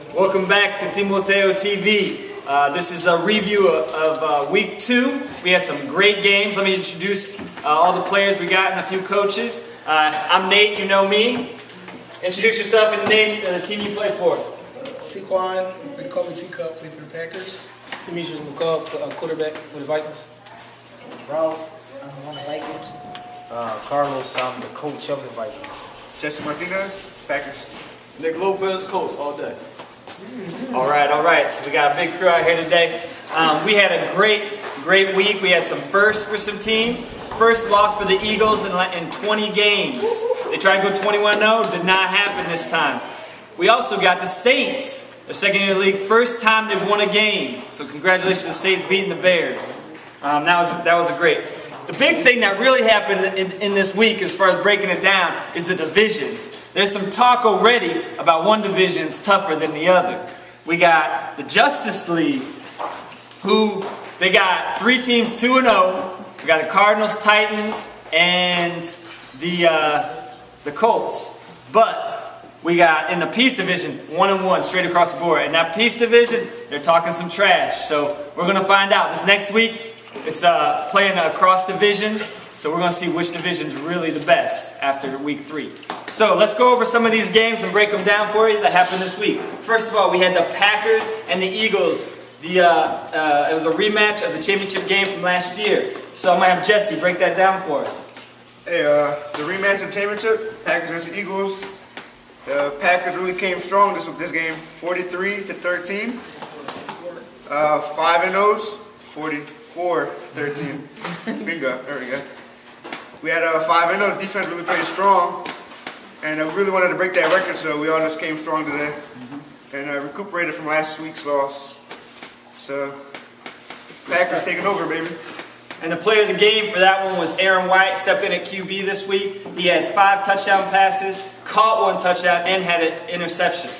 Welcome back to Timoteo TV. This is a review of Week 2. We had some great games. Let me introduce all the players we got and a few coaches. I'm Nate, you know me. Introduce yourself and name the team you play for. T-Quan, they call me T-Cup, play for the Packers. Demetrius McCall, quarterback for the Vikings. Ralph, I'm one of the Vikings. Carlos, I'm the coach of the Vikings. Jesse Martinez, Packers. Nick Lopez, Colts, all day. All right. So we got a big crew out here today. We had a great week. We had some firsts for some teams. First loss for the Eagles in 20 games. They tried to go 21-0. Did not happen this time. We also got the Saints, the second year league, first time they've won a game. So congratulations to the Saints beating the Bears. That was a great. The big thing that really happened in this week, as far as breaking it down, is the divisions. There's some talk already about one division's tougher than the other. We got the Justice League, who they got 3 teams 2-0. We got the Cardinals, Titans, and the Colts. But we got in the Peace Division 1-1 straight across the board. And that Peace Division, they're talking some trash. So we're gonna find out this next week. It's playing across divisions, so we're going to see which division's really the best after Week 3. So let's go over some of these games and break them down for you that happened this week. First of all, we had the Packers and the Eagles. It was a rematch of the championship game from last year. So I'm going to have Jesse break that down for us. Hey, the rematch of the championship, Packers against the Eagles. The Packers really came strong this game, 43-13. 5-0s, 44-13. Bingo, there we go. We had 5-0. The defense really played strong, and we really wanted to break that record, so we all just came strong today and recuperated from last week's loss. So, Packers taking over, baby. And the player of the game for that one was Aaron White. Stepped in at QB this week. He had 5 touchdown passes, caught 1 touchdown, and had an interception.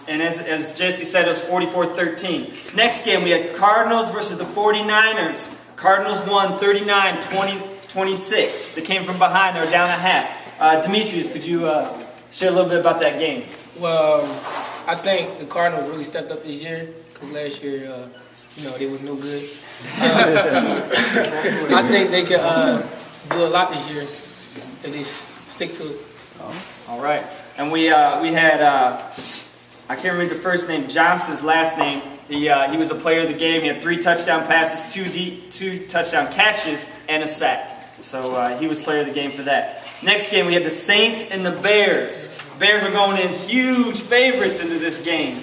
And as Jesse said, it was 44-13. Next game, we had Cardinals versus the 49ers. Cardinals won 39-26. They came from behind. They were down a half. Demetrius, could you share a little bit about that game? Well, I think the Cardinals really stepped up this year, because last year, they was no good. I think they could do a lot this year if they stick to it. All right. And we had, I can't remember the first name, Johnson's last name. He was a player of the game. He had 3 touchdown passes, 2 touchdown catches, and a sack. So he was player of the game for that. Next game, we had the Saints and the Bears. Bears were going in huge favorites into this game.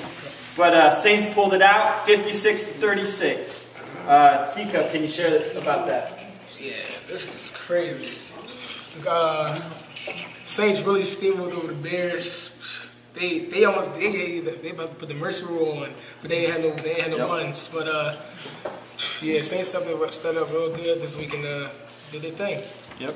But Saints pulled it out, 56-36. Teacup, can you share about that? Yeah, this is crazy. Saints really steamrolled over the Bears. They about to put the mercy rule on, but they had no runs. But Saints stepped up real good this week and did their thing. Yep.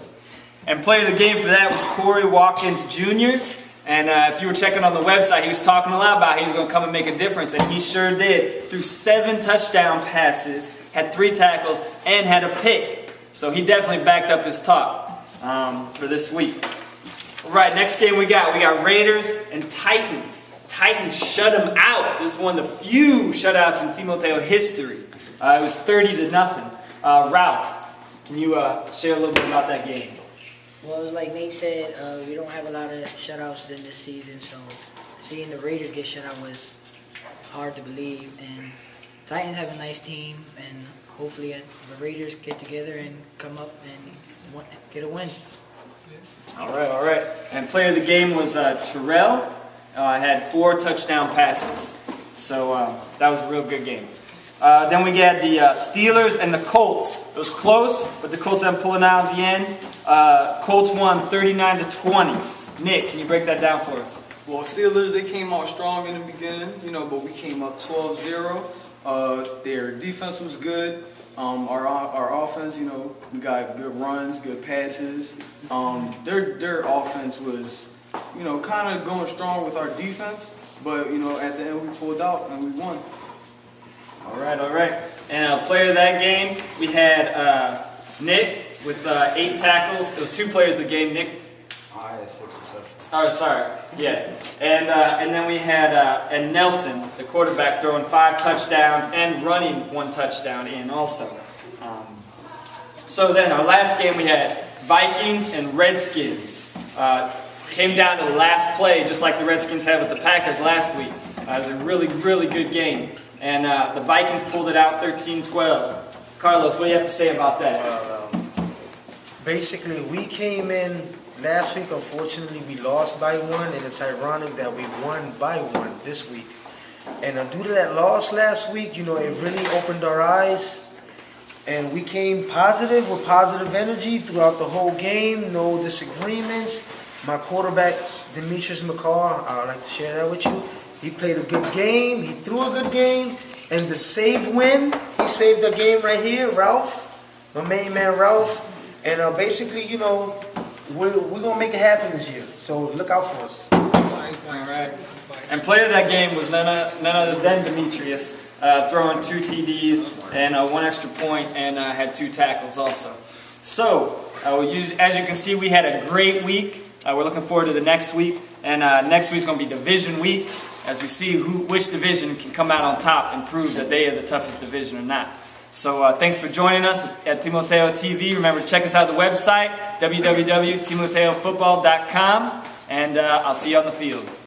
And player of the game for that was Corey Watkins Jr. And if you were checking on the website, he was talking a lot about he was going to come and make a difference, and he sure did. Threw 7 touchdown passes, had 3 tackles, and had a pick. So he definitely backed up his talk for this week. All right, next game we got Raiders and Titans. Titans shut them out. This is one of the few shutouts in Timoteo history. It was 30-0. Ralph, can you share a little bit about that game? Well, like Nate said, we don't have a lot of shutouts in this season, so seeing the Raiders get shut out was hard to believe. And Titans have a nice team, and hopefully the Raiders get together and come up and get a win. All right. And player of the game was Terrell. Had 4 touchdown passes. So that was a real good game. Then we had the Steelers and the Colts. It was close, but the Colts ended up pulling out at the end. Colts won 39-20. Nick, can you break that down for us? Well, Steelers, they came out strong in the beginning, but we came up 12-0. Their defense was good. Our offense, we got good runs, good passes. Their offense was, kind of going strong with our defense, but at the end we pulled out and we won. All right. And player of that game, we had Nick with 8 tackles. It was 2 players of the game. Nick. I had 6 receptions. Oh, sorry. Yeah. And then we had and Nelson, the quarterback, throwing 5 touchdowns and running 1 touchdown in also. So then our last game we had Vikings and Redskins. Came down to the last play, just like the Redskins had with the Packers last week. It was a really, really good game. And the Vikings pulled it out 13-12. Carlos, what do you have to say about that? Basically, we came in last week. Unfortunately, we lost by 1, and it's ironic that we won by 1 this week. And due to that loss last week, it really opened our eyes. And we came positive with positive energy throughout the whole game. No disagreements. My quarterback, Demetrius McCall, I would like to share that with you. He played a good game. He threw a good game. And the save win, he saved the game right here. Ralph, my main man Ralph. And basically, we're going to make it happen this year. So look out for us. All right. And player of that game was none other than Demetrius, throwing 2 TDs and 1 extra point and had 2 tackles also. So, as you can see, we had a great week. We're looking forward to the next week. And next week's going to be division week, as we see which division can come out on top and prove that they are the toughest division or not. So thanks for joining us at Timoteo TV. Remember to check us out on the website, www.timoteofootball.com. And I'll see you on the field.